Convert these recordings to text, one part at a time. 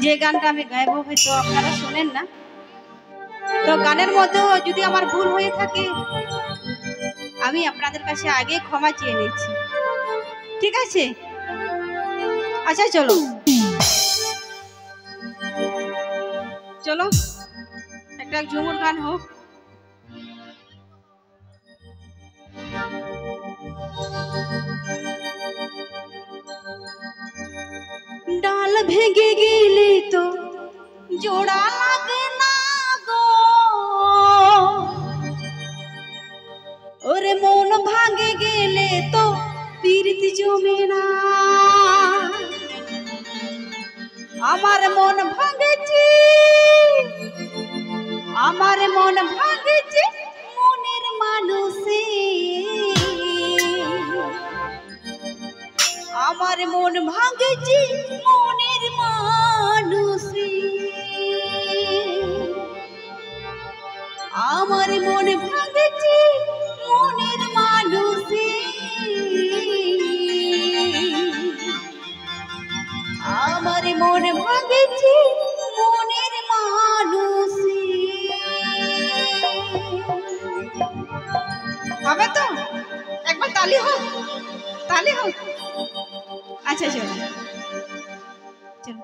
যে গানটা আমি গাইবো হয়তো আপনারা শুনেন না, তো গানের মধ্যে যদি আমার ভুল হয়ে থাকে আমি আপনাদের কাছে আগে ক্ষমা চেয়ে নিচ্ছি, ঠিক আছে? আচ্ছা চলো চলো একটা ঝুমুর গান হোক। ডাল ভেঙে গেলে তো জোড়া লাগে না গো, ওরে মন ভাঙে গেলে তো পীড়িত জমে না। আমার মন ভাঙেছে, আমার মন ভাঙেছে মনের মানুষে, আমার মন ভাঙেছে মনের মানুষে, আমার মন ভাঙেছে মনের মানুষে, আমার মন ভাঙেছে মনের মানুষে। হবে তো? একবার তালি হোক, তালি হোক। আচ্ছা চলো চলো।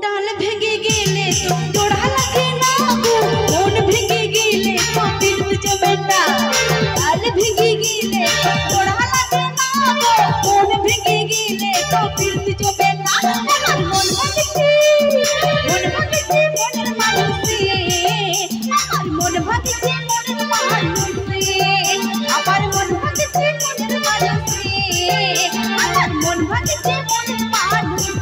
ডাল ভেঙে গেলে তো জোড়া লাগে না গো, মন ভেঙে গেলে তো পীড়িত জমে না। ডাল ভেঙে গেলে তো জোড়া লাগে না গো, মন ভেঙে গেলে তো পীড়িত জমে না। আমার মন ভাঙেছে, মন ভাঙেছে মনের মানুষে, আমার মন ভাঙেছে মনের মানুষে, আমার মন ভাঙেছে মনের মানুষে, আমার মন ভাঙেছে মনের মানুষে।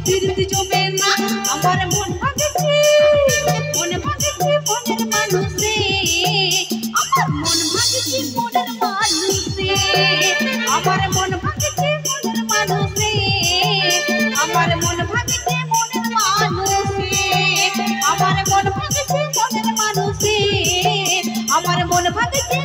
পিরিত জমে না আমার মন ভাঙেছে মনের মানুষে আমার মন ভাঙেছে মনের মানুষে আমার মন ভাঙেছে মনের মানুষে আমার মন ভাঙেছে মনের মানুষে আমার মন ভাঙেছে মনের মানুষে আমার মন ভাঙেছে